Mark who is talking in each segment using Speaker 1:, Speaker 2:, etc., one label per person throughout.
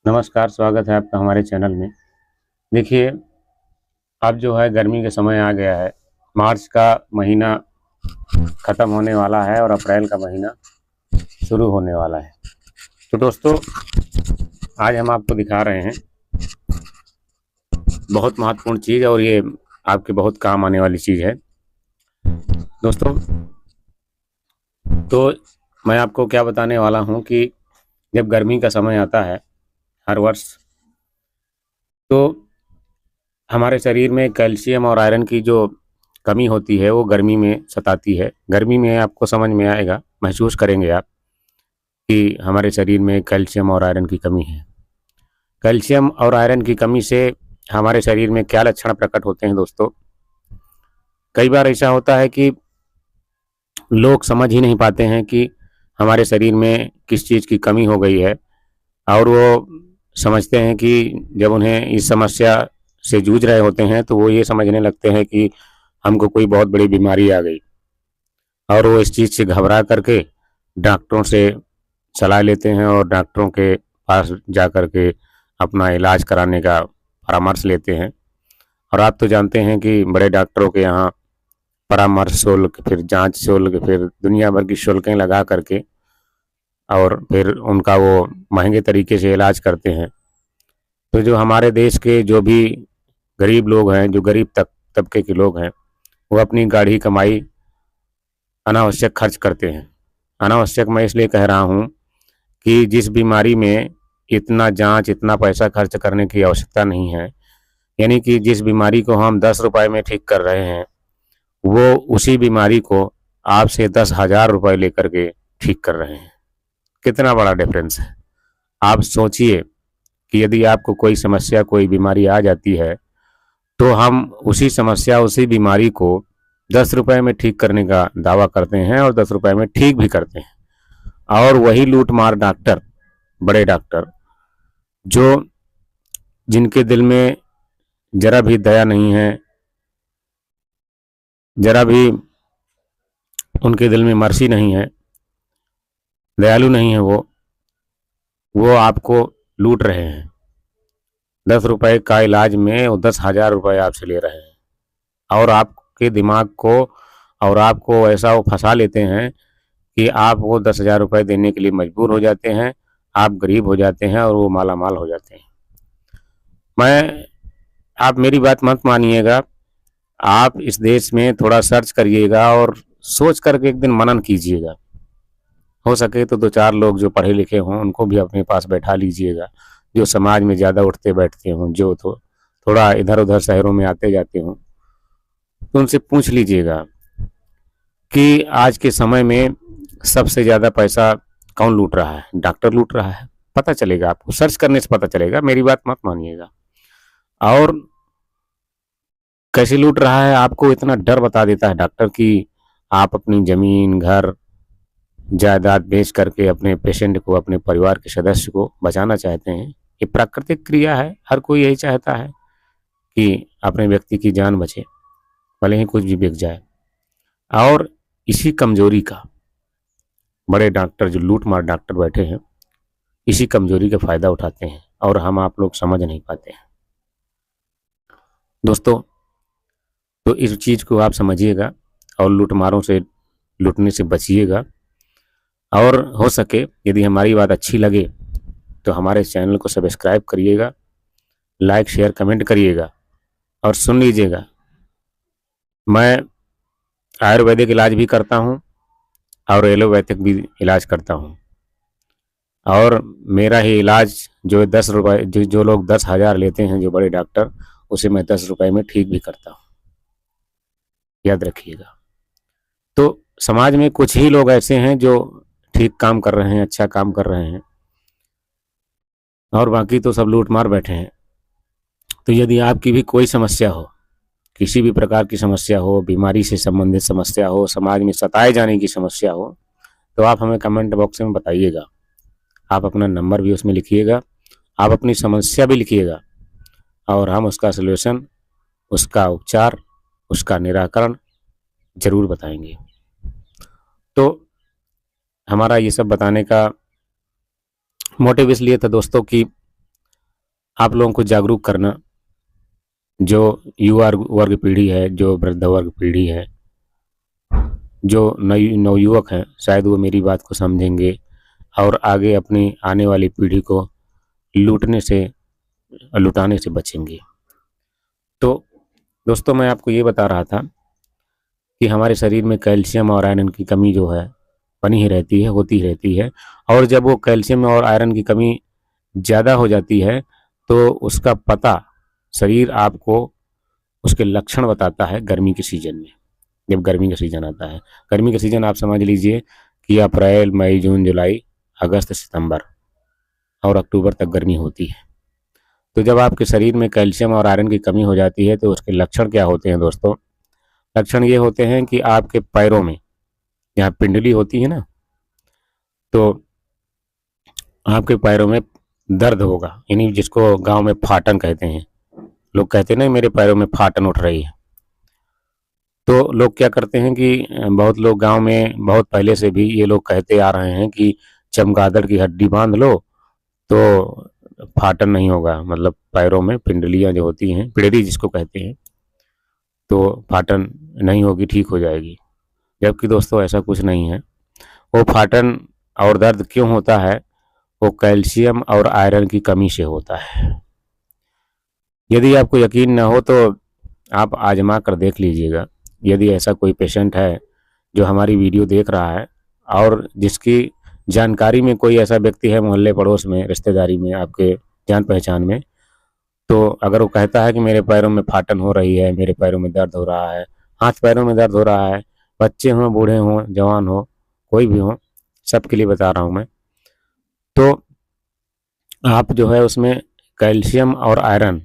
Speaker 1: नमस्कार, स्वागत है आपका हमारे चैनल में। देखिए, अब जो है गर्मी का समय आ गया है। मार्च का महीना ख़त्म होने वाला है और अप्रैल का महीना शुरू होने वाला है। तो दोस्तों, आज हम आपको दिखा रहे हैं बहुत महत्वपूर्ण चीज़ और ये आपके बहुत काम आने वाली चीज़ है। दोस्तों, तो मैं आपको क्या बताने वाला हूँ कि जब गर्मी का समय आता है हर वर्ष, तो हमारे शरीर में कैल्शियम और आयरन की जो कमी होती है वो गर्मी में सताती है। गर्मी में आपको समझ में आएगा, महसूस करेंगे आप कि हमारे शरीर में कैल्शियम और आयरन की कमी है। कैल्शियम और आयरन की कमी से हमारे शरीर में क्या लक्षण प्रकट होते हैं दोस्तों? कई बार ऐसा होता है कि लोग समझ ही नहीं पाते हैं कि हमारे शरीर में किस चीज़ की कमी हो गई है, और वो समझते हैं कि जब उन्हें इस समस्या से जूझ रहे होते हैं तो वो ये समझने लगते हैं कि हमको कोई बहुत बड़ी बीमारी आ गई, और वो इस चीज़ से घबरा करके डॉक्टरों से सलाह लेते हैं और डॉक्टरों के पास जा कर के अपना इलाज कराने का परामर्श लेते हैं। और आप तो जानते हैं कि बड़े डॉक्टरों के यहाँ परामर्श शुल्क, फिर जांच शुल्क, फिर दुनिया भर की शुल्कें लगा करके और फिर उनका वो महंगे तरीके से इलाज करते हैं। तो जो हमारे देश के जो भी गरीब लोग हैं, जो गरीब तबके के लोग हैं, वो अपनी गाढ़ी कमाई अनावश्यक खर्च करते हैं। अनावश्यक मैं इसलिए कह रहा हूँ कि जिस बीमारी में इतना जांच, इतना पैसा खर्च करने की आवश्यकता नहीं है, यानी कि जिस बीमारी को हम 10 रुपए में ठीक कर रहे हैं, वो उसी बीमारी को आपसे 10,000 रुपए लेकर के ठीक कर रहे हैं। कितना बड़ा डिफरेंस है। आप सोचिए कि यदि आपको कोई समस्या, कोई बीमारी आ जाती है, तो हम उसी समस्या, उसी बीमारी को 10 रुपए में ठीक करने का दावा करते हैं और 10 रुपए में ठीक भी करते हैं। और वही लूट मार डॉक्टर, बड़े डॉक्टर, जो जिनके दिल में जरा भी दया नहीं है, जरा भी उनके दिल में मर्सी नहीं है, दयालु नहीं है, वो आपको लूट रहे हैं। 10 रुपए का इलाज में वो 10,000 रुपए आपसे ले रहे हैं, और आपके दिमाग को और आपको ऐसा वो फंसा लेते हैं कि आप वो 10,000 रुपए देने के लिए मजबूर हो जाते हैं। आप गरीब हो जाते हैं और वो माला माल हो जाते हैं। मैं आप मेरी बात मत मानिएगा। आप इस देश में थोड़ा सर्च करिएगा और सोच करके एक दिन मनन कीजिएगा। हो सके तो दो चार लोग जो पढ़े लिखे हों उनको भी अपने पास बैठा लीजिएगा, जो समाज में ज़्यादा उठते बैठते हों, जो थोड़ा इधर उधर शहरों में आते जाते हों, तो उनसे पूछ लीजिएगा कि आज के समय में सबसे ज़्यादा पैसा कौन लूट रहा है? डॉक्टर लूट रहा है। पता चलेगा आपको, सर्च करने से पता चलेगा, मेरी बात मत मानिएगा। और कैसे लूट रहा है, आपको इतना डर बता देता है डॉक्टर कि आप अपनी ज़मीन, घर, जायदाद बेच करके अपने पेशेंट को, अपने परिवार के सदस्य को बचाना चाहते हैं। ये प्राकृतिक क्रिया है, हर कोई यही चाहता है कि अपने व्यक्ति की जान बचे, भले ही कुछ भी बिक जाए। और इसी कमजोरी का बड़े डॉक्टर, जो लूट मार डॉक्टर बैठे हैं, इसी कमजोरी का फायदा उठाते हैं और हम आप लोग समझ नहीं पाते हैं। दोस्तों, तो इस चीज़ को आप समझिएगा और लूटमारों से, लूटने से बचिएगा। और हो सके यदि हमारी बात अच्छी लगे तो हमारे चैनल को सब्सक्राइब करिएगा, लाइक शेयर कमेंट करिएगा। और सुन लीजिएगा, मैं आयुर्वेदिक इलाज भी करता हूँ और एलोपैथिक भी इलाज करता हूँ। और मेरा ही इलाज जो 10 रुपए, जो लोग 10,000 लेते हैं, जो बड़े डॉक्टर, उसे मैं 10 रुपए में ठीक भी करता हूँ। याद रखिएगा। तो समाज में कुछ ही लोग ऐसे हैं जो ठीक काम कर रहे हैं, अच्छा काम कर रहे हैं, और बाकी तो सब लूट मार बैठे हैं। तो यदि आपकी भी कोई समस्या हो, किसी भी प्रकार की समस्या हो, बीमारी से संबंधित समस्या हो, समाज में सताए जाने की समस्या हो, तो आप हमें कमेंट बॉक्स में बताइएगा। आप अपना नंबर भी उसमें लिखिएगा, आप अपनी समस्या भी लिखिएगा, और हम उसका सलूशन, उसका उपचार, उसका निराकरण जरूर बताएंगे। तो हमारा ये सब बताने का मोटिव इसलिए था दोस्तों कि आप लोगों को जागरूक करना, जो युवा वर्ग पीढ़ी है, जो वृद्ध वर्ग पीढ़ी है, जो नवयुवक हैं, शायद वो मेरी बात को समझेंगे और आगे अपनी आने वाली पीढ़ी को लूटने से लुटाने से बचेंगे। तो दोस्तों, मैं आपको ये बता रहा था कि हमारे शरीर में कैल्शियम और आयरन की कमी जो है बनी ही रहती है, होती ही रहती है। और जब वो कैल्शियम और आयरन की कमी ज़्यादा हो जाती है तो उसका पता शरीर आपको उसके लक्षण बताता है गर्मी के सीजन में। जब गर्मी का सीजन आता है, गर्मी का सीजन आप समझ लीजिए कि अप्रैल, मई, जून, जुलाई, अगस्त, सितंबर और अक्टूबर तक गर्मी होती है। तो जब आपके शरीर में कैल्शियम और आयरन की कमी हो जाती है तो उसके लक्षण क्या होते हैं दोस्तों? लक्षण ये होते हैं कि आपके पैरों में, यहाँ पिंडली होती है ना, तो आपके पैरों में दर्द होगा, यानी जिसको गांव में फाटन कहते हैं। लोग कहते हैं ना मेरे पैरों में फाटन उठ रही है। तो लोग क्या करते हैं कि बहुत लोग गांव में बहुत पहले से भी ये लोग कहते आ रहे हैं कि चमगादड़ की हड्डी बांध लो तो फाटन नहीं होगा, मतलब पैरों में पिंडलियां जो होती हैं, पिड़री जिसको कहते हैं, तो फाटन नहीं होगी, ठीक हो जाएगी। जबकि दोस्तों ऐसा कुछ नहीं है। वो फाटन और दर्द क्यों होता है? वो कैल्शियम और आयरन की कमी से होता है। यदि आपको यकीन ना हो तो आप आजमा कर देख लीजिएगा। यदि ऐसा कोई पेशेंट है जो हमारी वीडियो देख रहा है और जिसकी जानकारी में कोई ऐसा व्यक्ति है, मोहल्ले पड़ोस में, रिश्तेदारी में, आपके जान पहचान में, तो अगर वो कहता है कि मेरे पैरों में फाटन हो रही है, मेरे पैरों में दर्द हो रहा है, हाथ पैरों में दर्द हो रहा है, बच्चे हों, बूढ़े हों, जवान हो, कोई भी हो, सबके लिए बता रहा हूँ मैं, तो आप जो है उसमें कैल्शियम और आयरन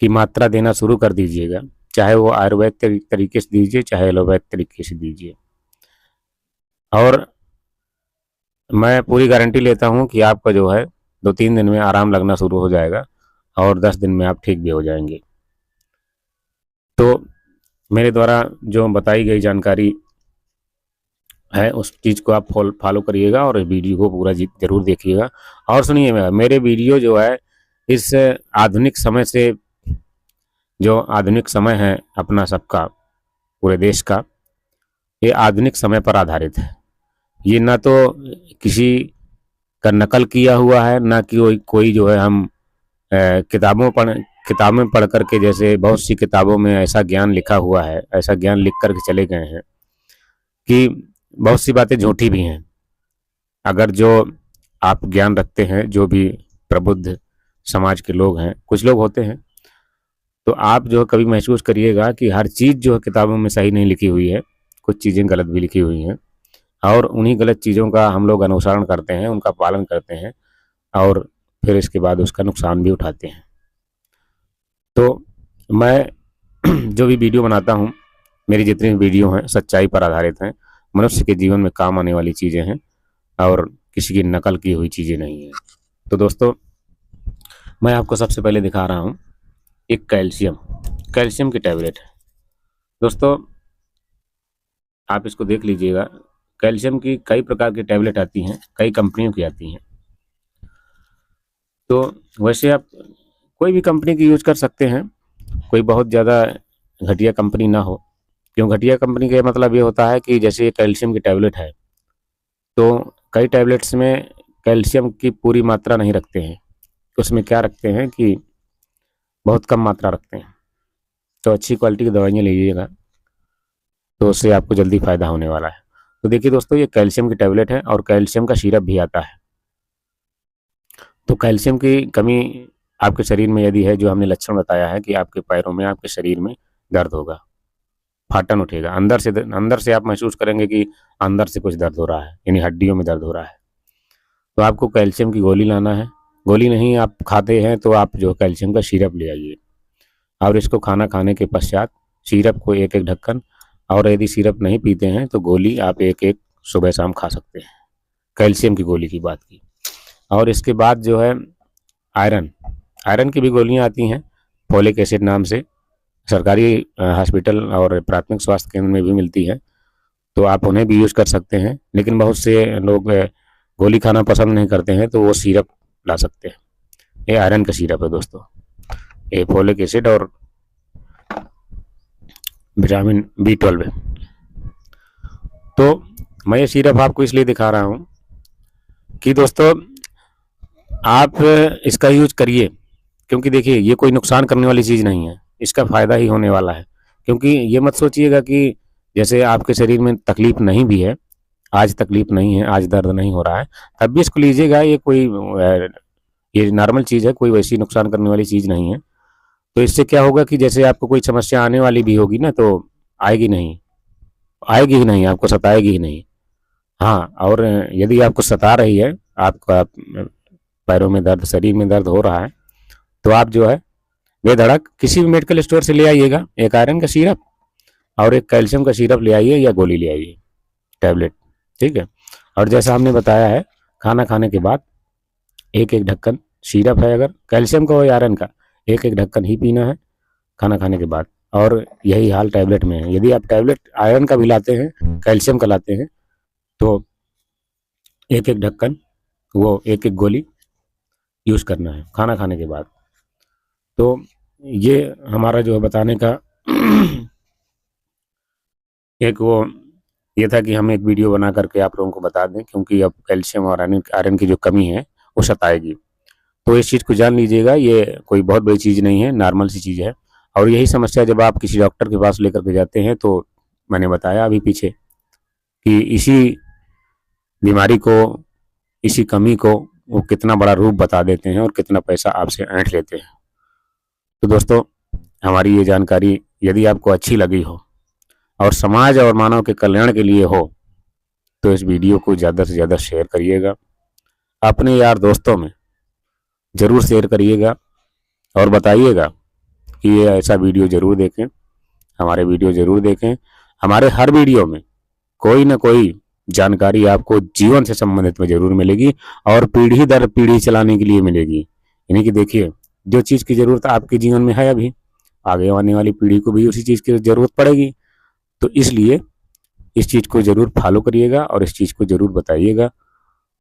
Speaker 1: की मात्रा देना शुरू कर दीजिएगा। चाहे वो आयुर्वेद तरीके से दीजिए, चाहे एलोपैथ तरीके से दीजिए। और मैं पूरी गारंटी लेता हूँ कि आपका जो है 2-3 दिन में आराम लगना शुरू हो जाएगा और 10 दिन में आप ठीक भी हो जाएंगे। तो मेरे द्वारा जो बताई गई जानकारी है उस चीज़ को आप फॉलो करिएगा और वीडियो को पूरा जरूर देखिएगा। और सुनिए, मेरे वीडियो जो है इस आधुनिक समय से, जो आधुनिक समय है अपना सबका, पूरे देश का, ये आधुनिक समय पर आधारित है। ये ना तो किसी का नकल किया हुआ है, ना कि कोई जो है हम किताबें पढ़ करके, जैसे बहुत सी किताबों में ऐसा ज्ञान लिखा हुआ है, ऐसा ज्ञान लिख करके चले गए हैं कि बहुत सी बातें झूठी भी हैं। अगर जो आप ज्ञान रखते हैं, जो भी प्रबुद्ध समाज के लोग हैं, कुछ लोग होते हैं, तो आप जो कभी महसूस करिएगा कि हर चीज़ जो है किताबों में सही नहीं लिखी हुई है, कुछ चीज़ें गलत भी लिखी हुई हैं और उन्हीं गलत चीज़ों का हम लोग अनुसरण करते हैं, उनका पालन करते हैं और फिर इसके बाद उसका नुकसान भी उठाते हैं। तो मैं जो भी वीडियो बनाता हूँ, मेरी जितनी भी वीडियो हैं सच्चाई पर आधारित हैं, मनुष्य के जीवन में काम आने वाली चीज़ें हैं और किसी की नकल की हुई चीज़ें नहीं हैं। तो दोस्तों, मैं आपको सबसे पहले दिखा रहा हूँ एक कैल्शियम की टैबलेट है। दोस्तों, आप इसको देख लीजिएगा। कैल्शियम की कई प्रकार की टैबलेट आती हैं, कई कंपनियों की आती हैं। तो वैसे आप कोई भी कंपनी की यूज कर सकते हैं, कोई बहुत ज़्यादा घटिया कंपनी ना हो। क्यों घटिया कंपनी का मतलब ये होता है कि जैसे ये कैल्शियम की टैबलेट है, तो कई टैबलेट्स में कैल्शियम की पूरी मात्रा नहीं रखते हैं, उसमें क्या रखते हैं कि बहुत कम मात्रा रखते हैं। तो अच्छी क्वालिटी की दवाइयाँ लीजिएगा तो उससे आपको जल्दी फ़ायदा होने वाला है। तो देखिए दोस्तों, ये कैल्शियम की टैबलेट है और कैल्शियम का सिरप भी आता है। तो कैल्शियम की कमी आपके शरीर में यदि है, जो हमने लक्षण बताया है कि आपके पैरों में, आपके शरीर में दर्द होगा, फाटन उठेगा, अंदर से आप महसूस करेंगे कि अंदर से कुछ दर्द हो रहा है, यानी हड्डियों में दर्द हो रहा है, तो आपको कैल्शियम की गोली लाना है। गोली नहीं आप खाते हैं तो आप जो कैल्शियम का सिरप ले आइए और इसको खाना खाने के पश्चात सिरप को एक एक ढक्कन, और यदि सिरप नहीं पीते हैं तो गोली आप एक एक सुबह शाम खा सकते हैं, कैल्शियम की गोली की बात की। और इसके बाद जो है आयरन आयरन की भी गोलियां आती हैं, फोलिक एसिड नाम से, सरकारी हॉस्पिटल और प्राथमिक स्वास्थ्य केंद्र में भी मिलती है, तो आप उन्हें भी यूज़ कर सकते हैं। लेकिन बहुत से लोग गोली खाना पसंद नहीं करते हैं तो वो सिरप ला सकते हैं, ये आयरन का सिरप है दोस्तों, ये फोलिक एसिड और विटामिन B12 है। तो मैं ये सिरप आपको इसलिए दिखा रहा हूँ कि दोस्तों आप इसका यूज करिए, क्योंकि देखिए ये कोई नुकसान करने वाली चीज़ नहीं है, इसका फ़ायदा ही होने वाला है। क्योंकि ये मत सोचिएगा कि जैसे आपके शरीर में तकलीफ नहीं भी है, आज तकलीफ नहीं है, आज दर्द नहीं हो रहा है, तब भी इसको लीजिएगा। ये कोई ये नॉर्मल चीज़ है, कोई वैसी नुकसान करने वाली चीज़ नहीं है। तो इससे क्या होगा कि जैसे आपको कोई समस्या आने वाली भी होगी ना, तो आएगी नहीं, आएगी ही नहीं, आपको सताएगी ही नहीं। हाँ, और यदि आपको सता रही है, आपका पैरों में दर्द, शरीर में दर्द हो रहा है, तो आप जो है बेधड़क किसी भी मेडिकल स्टोर से ले आइएगा, एक आयरन का सिरप और एक कैल्शियम का सिरप ले आइए या गोली ले आइए, टैबलेट, ठीक है। और जैसा हमने बताया है, खाना खाने के बाद एक एक ढक्कन, सिरप है अगर कैल्शियम का हो या आयरन का, एक एक ढक्कन ही पीना है खाना खाने के बाद। और यही हाल टैबलेट में है। यदि आप टैबलेट आयरन का भी लाते हैं, कैल्शियम का लाते हैं, तो एक एक ढक्कन, वो एक एक गोली यूज़ करना है खाना खाने के बाद। तो ये हमारा जो है बताने का एक वो ये था कि हम एक वीडियो बना करके आप लोगों को बता दें, क्योंकि अब कैल्शियम और आयरन की जो कमी है वो सताएगी। तो इस चीज़ को जान लीजिएगा, ये कोई बहुत बड़ी चीज़ नहीं है, नॉर्मल सी चीज़ है। और यही समस्या जब आप किसी डॉक्टर के पास लेकर के जाते हैं, तो मैंने बताया अभी पीछे कि इसी बीमारी को, इसी कमी को वो कितना बड़ा रूप बता देते हैं और कितना पैसा आपसे ऐंठ लेते हैं। तो दोस्तों, हमारी ये जानकारी यदि आपको अच्छी लगी हो और समाज और मानव के कल्याण के लिए हो, तो इस वीडियो को ज़्यादा से ज़्यादा शेयर करिएगा, अपने यार दोस्तों में ज़रूर शेयर करिएगा और बताइएगा कि ये ऐसा वीडियो ज़रूर देखें, हमारे वीडियो ज़रूर देखें। हमारे हर वीडियो में कोई ना कोई जानकारी आपको जीवन से संबंधित में ज़रूर मिलेगी और पीढ़ी दर पीढ़ी चलाने के लिए मिलेगी। यानी कि देखिए, जो चीज़ की ज़रूरत आपके जीवन में है अभी, आगे आने वाली पीढ़ी को भी उसी चीज़ की ज़रूरत पड़ेगी। तो इसलिए इस चीज़ को ज़रूर फॉलो करिएगा और इस चीज़ को ज़रूर बताइएगा।